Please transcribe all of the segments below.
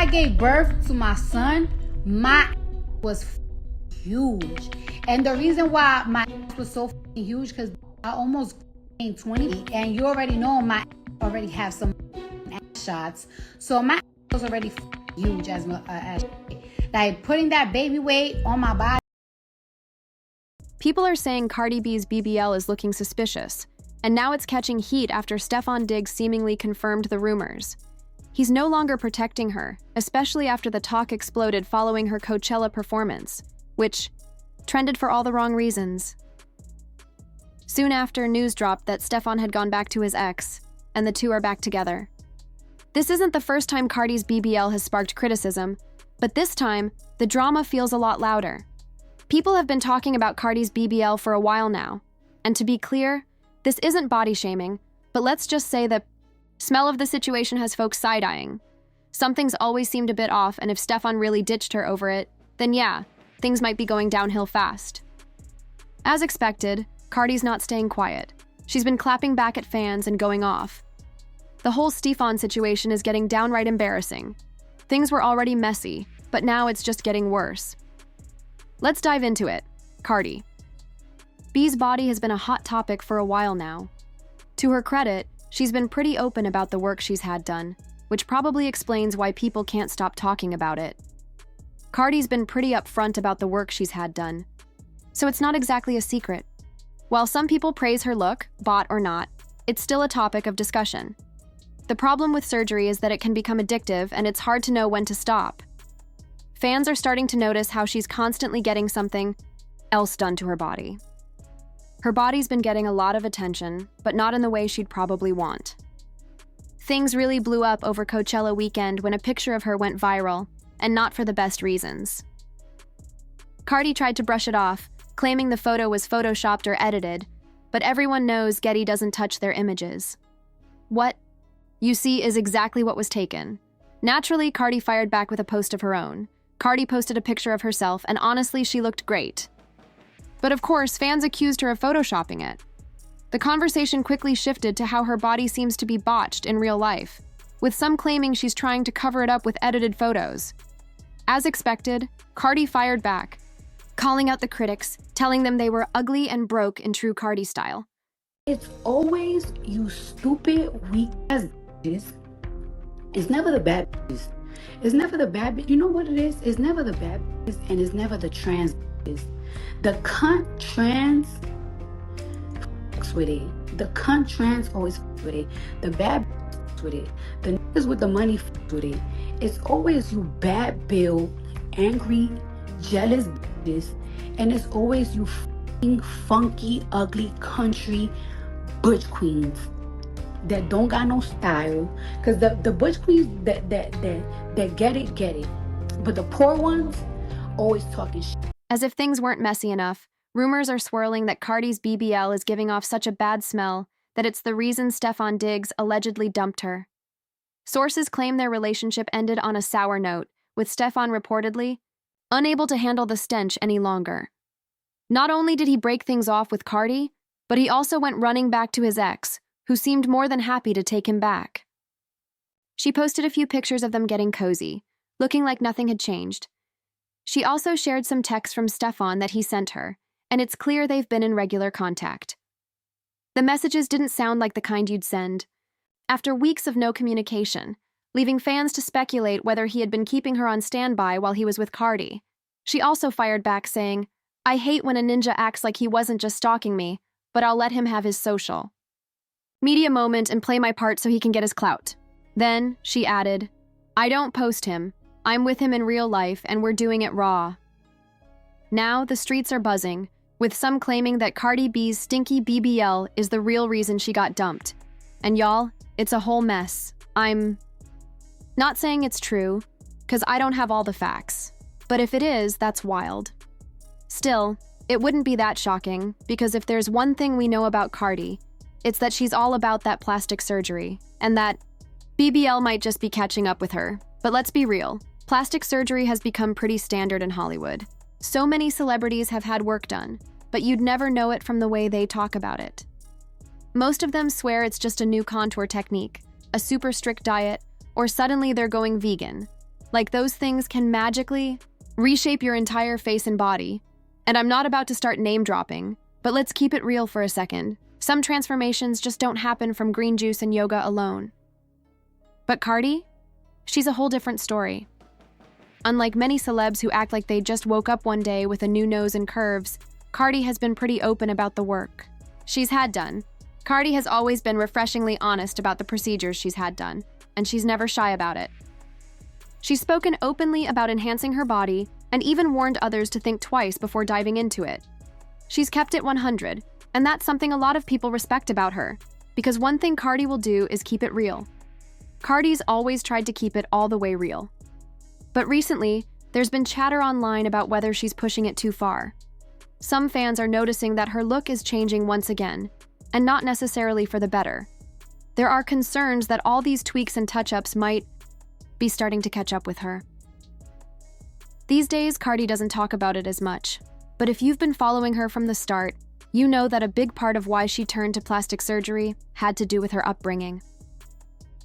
I gave birth to my son, my was huge. And the reason why my was so huge, because I almost gained 20, and you already know my already have some ass shots. So my was already huge as like putting that baby weight on my body. People are saying Cardi B's BBL is looking suspicious, and now it's catching heat after Stefon Diggs seemingly confirmed the rumors. He's no longer protecting her, especially after the talk exploded following her Coachella performance, which trended for all the wrong reasons. Soon after, news dropped that Stefon had gone back to his ex, and the two are back together. This isn't the first time Cardi's BBL has sparked criticism, but this time, the drama feels a lot louder. People have been talking about Cardi's BBL for a while now, and to be clear, this isn't body shaming, but let's just say the smell of the situation has folks side-eyeing. Something's always seemed a bit off, and if Stefon really ditched her over it, then yeah, things might be going downhill fast. As expected, Cardi's not staying quiet. She's been clapping back at fans and going off. The whole Stefon situation is getting downright embarrassing. Things were already messy, but now it's just getting worse. Let's dive into it. Cardi. B's body has been a hot topic for a while now. To her credit, she's been pretty open about the work she's had done, which probably explains why people can't stop talking about it. Cardi's been pretty upfront about the work she's had done, so it's not exactly a secret. While some people praise her look, bought or not, it's still a topic of discussion. The problem with surgery is that it can become addictive and it's hard to know when to stop. Fans are starting to notice how she's constantly getting something else done to her body. Her body's been getting a lot of attention, but not in the way she'd probably want. Things really blew up over Coachella weekend when a picture of her went viral, and not for the best reasons. Cardi tried to brush it off, claiming the photo was photoshopped or edited, but everyone knows Getty doesn't touch their images. What you see is exactly what was taken. Naturally, Cardi fired back with a post of her own. Cardi posted a picture of herself, and honestly, she looked great. But of course, fans accused her of photoshopping it. The conversation quickly shifted to how her body seems to be botched in real life, with some claiming she's trying to cover it up with edited photos. As expected, Cardi fired back, calling out the critics, telling them they were ugly and broke in true Cardi style. It's always you stupid, weak ass bitches. It's never the bad bitches. It's never the bad bitch. You know what it is? It's never the bad bitches, and it's never the trans bitches. The cunt trans fucks with it. The cunt trans always fucks with it. The bad fucks with it. The niggas with the money fucks with it. It's always you bad bill, angry, jealous bitches, and it's always you funky, ugly country butch queens that don't got no style. Cause the butch queens that get it. But the poor ones always talking shit. As if things weren't messy enough, rumors are swirling that Cardi's BBL is giving off such a bad smell that it's the reason Stefon Diggs allegedly dumped her. Sources claim their relationship ended on a sour note, with Stefon reportedly unable to handle the stench any longer. Not only did he break things off with Cardi, but he also went running back to his ex, who seemed more than happy to take him back. She posted a few pictures of them getting cozy, looking like nothing had changed. She also shared some texts from Stefon that he sent her, and it's clear they've been in regular contact. The messages didn't sound like the kind you'd send. After weeks of no communication, leaving fans to speculate whether he had been keeping her on standby while he was with Cardi. She also fired back saying, "I hate when a ninja acts like he wasn't just stalking me, but I'll let him have his social. Media moment and play my part so he can get his clout." Then, she added, "I don't post him. I'm with him in real life and we're doing it raw." Now, the streets are buzzing, with some claiming that Cardi B's stinky BBL is the real reason she got dumped. And y'all, it's a whole mess. I'm not saying it's true, because I don't have all the facts. But if it is, that's wild. Still, it wouldn't be that shocking, because if there's one thing we know about Cardi, it's that she's all about that plastic surgery, and that BBL might just be catching up with her. But let's be real, plastic surgery has become pretty standard in Hollywood. So many celebrities have had work done, but you'd never know it from the way they talk about it. Most of them swear it's just a new contour technique, a super strict diet, or suddenly they're going vegan. Like those things can magically reshape your entire face and body. And I'm not about to start name dropping, but let's keep it real for a second. Some transformations just don't happen from green juice and yoga alone. But Cardi? She's a whole different story. Unlike many celebs who act like they just woke up one day with a new nose and curves, Cardi has been pretty open about the work she's had done. Cardi has always been refreshingly honest about the procedures she's had done, and she's never shy about it. She's spoken openly about enhancing her body and even warned others to think twice before diving into it. She's kept it 100, and that's something a lot of people respect about her, because one thing Cardi will do is keep it real. Cardi's always tried to keep it all the way real. But recently, there's been chatter online about whether she's pushing it too far. Some fans are noticing that her look is changing once again, and not necessarily for the better. There are concerns that all these tweaks and touch-ups might be starting to catch up with her. These days, Cardi doesn't talk about it as much, but if you've been following her from the start, you know that a big part of why she turned to plastic surgery had to do with her upbringing.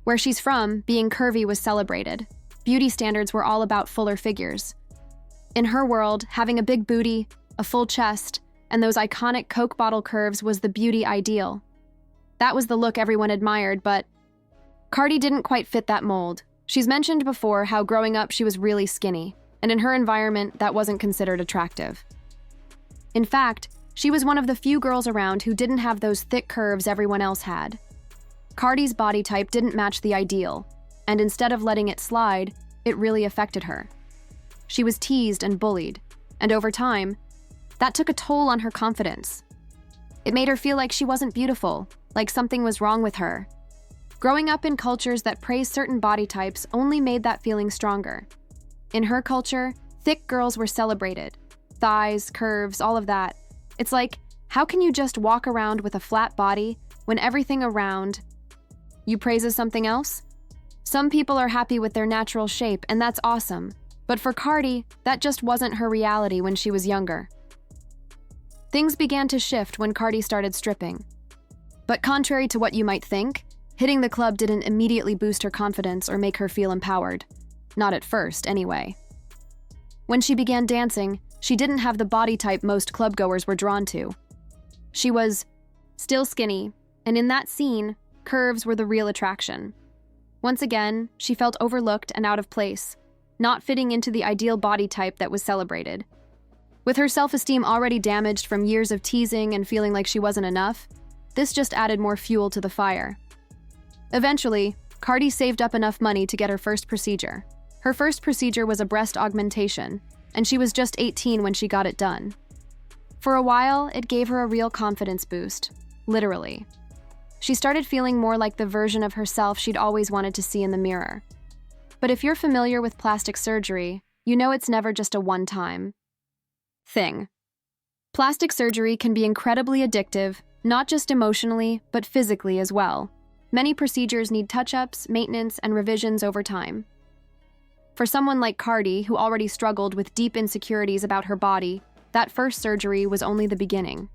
Where she's from, being curvy was celebrated. Beauty standards were all about fuller figures. In her world, having a big booty, a full chest, and those iconic Coke bottle curves was the beauty ideal. That was the look everyone admired, but Cardi didn't quite fit that mold. She's mentioned before how growing up she was really skinny, and in her environment that wasn't considered attractive. In fact, she was one of the few girls around who didn't have those thick curves everyone else had. Cardi's body type didn't match the ideal, and instead of letting it slide, it really affected her. She was teased and bullied, and over time, that took a toll on her confidence. It made her feel like she wasn't beautiful, like something was wrong with her. Growing up in cultures that praise certain body types only made that feeling stronger. In her culture, thick girls were celebrated. Thighs, curves, all of that. It's like, how can you just walk around with a flat body when everything around you praises something else? Some people are happy with their natural shape, and that's awesome. But for Cardi, that just wasn't her reality when she was younger. Things began to shift when Cardi started stripping. But contrary to what you might think, hitting the club didn't immediately boost her confidence or make her feel empowered. Not at first, anyway. When she began dancing, she didn't have the body type most clubgoers were drawn to. She was still skinny, and in that scene, curves were the real attraction. Once again, she felt overlooked and out of place, not fitting into the ideal body type that was celebrated. With her self-esteem already damaged from years of teasing and feeling like she wasn't enough, this just added more fuel to the fire. Eventually, Cardi saved up enough money to get her first procedure. Her first procedure was a breast augmentation, and she was just 18 when she got it done. For a while, it gave her a real confidence boost, literally. She started feeling more like the version of herself she'd always wanted to see in the mirror. But if you're familiar with plastic surgery, you know it's never just a one-time thing. Plastic surgery can be incredibly addictive, not just emotionally, but physically as well. Many procedures need touch-ups, maintenance, and revisions over time. For someone like Cardi, who already struggled with deep insecurities about her body, that first surgery was only the beginning.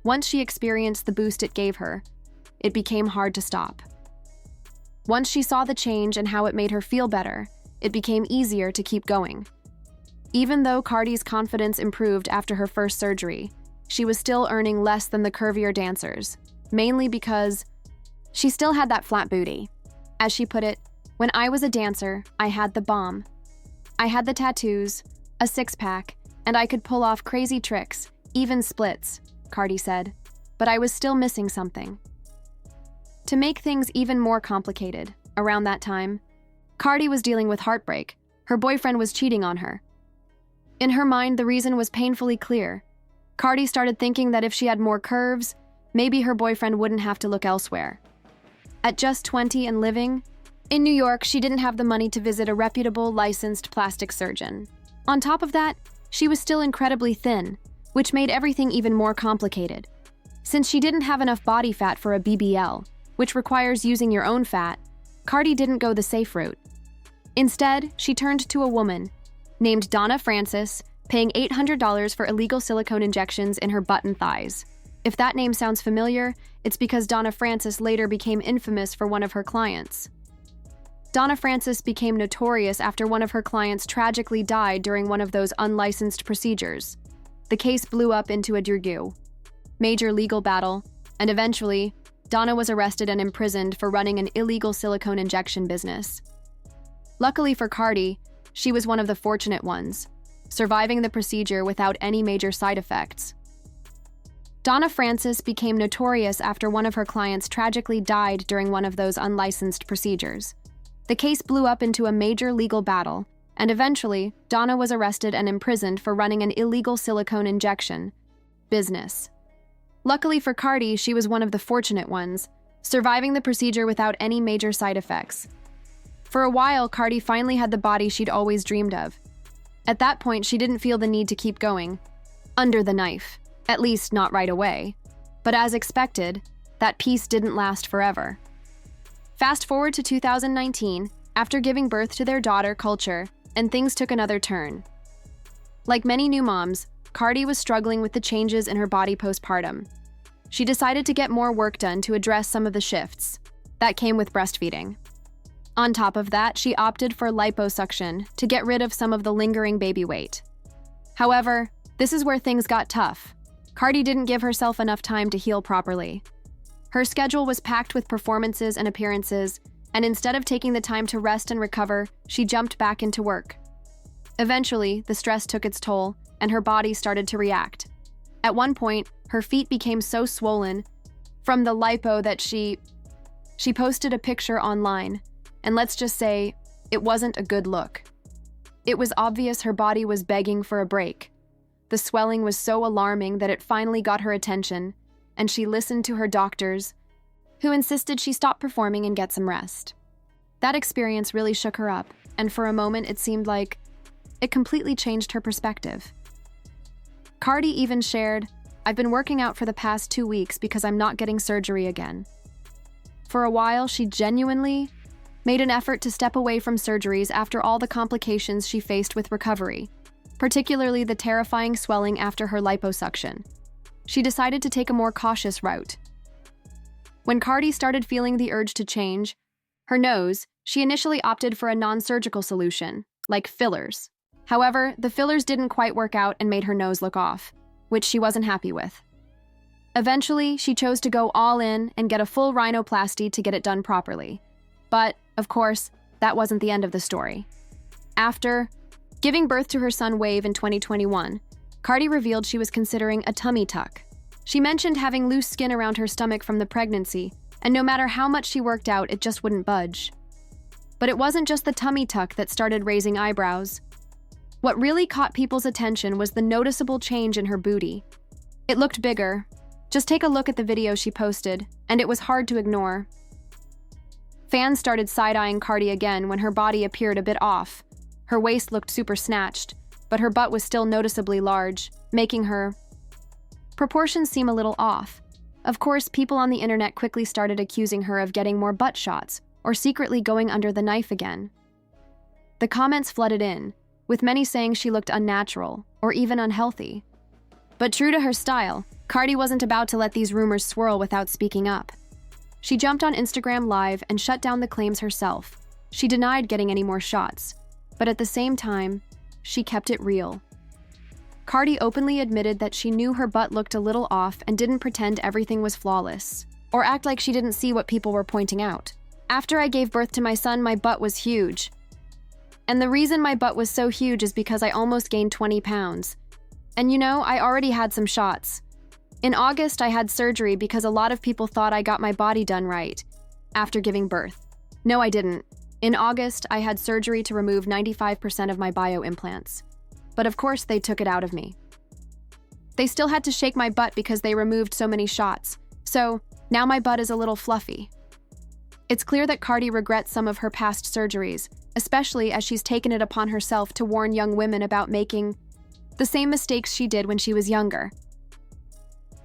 Once she experienced the boost it gave her, it became hard to stop. Once she saw the change and how it made her feel better, it became easier to keep going. Even though Cardi's confidence improved after her first surgery, she was still earning less than the curvier dancers, mainly because she still had that flat booty. As she put it, "When I was a dancer, I had the bomb. I had the tattoos, a six-pack, and I could pull off crazy tricks, even splits," Cardi said, "but I was still missing something." To make things even more complicated, around that time, Cardi was dealing with heartbreak. Her boyfriend was cheating on her. In her mind, the reason was painfully clear. Cardi started thinking that if she had more curves, maybe her boyfriend wouldn't have to look elsewhere. At just 20 and living in New York, she didn't have the money to visit a reputable, licensed plastic surgeon. On top of that, she was still incredibly thin, which made everything even more complicated. Since she didn't have enough body fat for a BBL, which requires using your own fat, Cardi didn't go the safe route. Instead, she turned to a woman named Donna Francis, paying $800 for illegal silicone injections in her butt and thighs. If that name sounds familiar, it's because Donna Francis later became infamous for one of her clients. Donna Francis became notorious after one of her clients tragically died during one of those unlicensed procedures. The case blew up into a major legal battle, and eventually, Donna was arrested and imprisoned for running an illegal silicone injection business. Luckily for Cardi, she was one of the fortunate ones, surviving the procedure without any major side effects. Donna Francis became notorious after one of her clients tragically died during one of those unlicensed procedures. The case blew up into a major legal battle, and eventually, Donna was arrested and imprisoned for running an illegal silicone injection business. Luckily for Cardi, she was one of the fortunate ones, surviving the procedure without any major side effects. For a while, Cardi finally had the body she'd always dreamed of. At that point, she didn't feel the need to keep going under the knife, at least not right away. But as expected, that peace didn't last forever. Fast forward to 2019, after giving birth to their daughter, Culture, and things took another turn. Like many new moms, Cardi was struggling with the changes in her body postpartum. She decided to get more work done to address some of the shifts that came with breastfeeding. On top of that, she opted for liposuction to get rid of some of the lingering baby weight. However, this is where things got tough. Cardi didn't give herself enough time to heal properly. Her schedule was packed with performances and appearances, and instead of taking the time to rest and recover, she jumped back into work. Eventually, the stress took its toll, and her body started to react. At one point, her feet became so swollen from the lipo that she posted a picture online, and let's just say, it wasn't a good look. It was obvious her body was begging for a break. The swelling was so alarming that it finally got her attention, and she listened to her doctors, who insisted she stop performing and get some rest. That experience really shook her up, and for a moment it seemed like it completely changed her perspective. Cardi even shared, "I've been working out for the past 2 weeks because I'm not getting surgery again." For a while, she genuinely made an effort to step away from surgeries after all the complications she faced with recovery, particularly the terrifying swelling after her liposuction. She decided to take a more cautious route. When Cardi started feeling the urge to change her nose, she initially opted for a non-surgical solution, like fillers. However, the fillers didn't quite work out and made her nose look off, which she wasn't happy with. Eventually, she chose to go all in and get a full rhinoplasty to get it done properly. But, of course, that wasn't the end of the story. After giving birth to her son Wave in 2021, Cardi revealed she was considering a tummy tuck. She mentioned having loose skin around her stomach from the pregnancy, and no matter how much she worked out, it just wouldn't budge. But it wasn't just the tummy tuck that started raising eyebrows. What really caught people's attention was the noticeable change in her booty. It looked bigger. Just take a look at the video she posted, and it was hard to ignore. Fans started side-eyeing Cardi again when her body appeared a bit off. Her waist looked super snatched, but her butt was still noticeably large, making her proportions seem a little off. Of course, people on the internet quickly started accusing her of getting more butt shots or secretly going under the knife again. The comments flooded in, with many saying she looked unnatural or even unhealthy. But true to her style, Cardi wasn't about to let these rumors swirl without speaking up. She jumped on Instagram Live and shut down the claims herself. She denied getting any more shots, but at the same time, she kept it real. Cardi openly admitted that she knew her butt looked a little off and didn't pretend everything was flawless, or act like she didn't see what people were pointing out. "After I gave birth to my son, my butt was huge. And the reason my butt was so huge is because I almost gained 20 pounds. And I already had some shots. In August, I had surgery because a lot of people thought I got my body done right after giving birth. No, I didn't. In August, I had surgery to remove 95% of my bio-implants. But of course, they took it out of me. They still had to shake my butt because they removed so many shots. So now my butt is a little fluffy." It's clear that Cardi regrets some of her past surgeries, especially as she's taken it upon herself to warn young women about making the same mistakes she did when she was younger.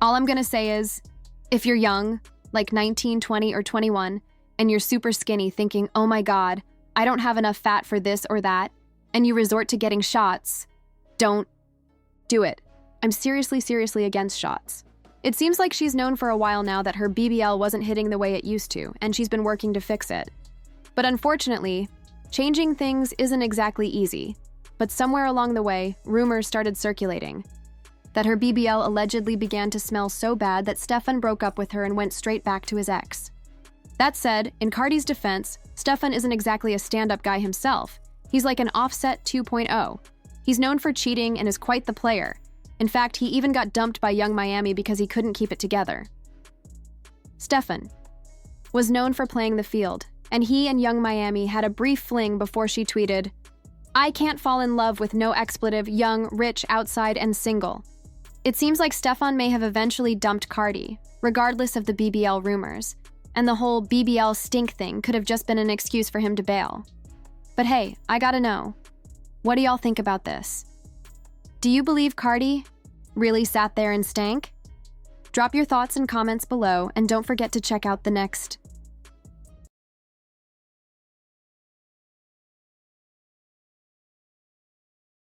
All I'm gonna say is, if you're young, like 19, 20, or 21, and you're super skinny thinking, "Oh my God, I don't have enough fat for this or that," and you resort to getting shots, don't do it. I'm seriously against shots. It seems like she's known for a while now that her BBL wasn't hitting the way it used to, and she's been working to fix it. But unfortunately, changing things isn't exactly easy. But somewhere along the way, rumors started circulating that her BBL allegedly began to smell so bad that Stefon broke up with her and went straight back to his ex. That said, in Cardi's defense, Stefon isn't exactly a stand-up guy himself. He's like an Offset 2.0. He's known for cheating and is quite the player. In fact, he even got dumped by Young Miami because he couldn't keep it together. Stefon was known for playing the field, and he and Young Miami had a brief fling before she tweeted, "I can't fall in love with no expletive, young, rich, outside, and single." It seems like Stefon may have eventually dumped Cardi, regardless of the BBL rumors, and the whole BBL stink thing could have just been an excuse for him to bail. But hey, I gotta know, what do y'all think about this? Do you believe Cardi really sat there and stank? Drop your thoughts and comments below, and don't forget to check out the next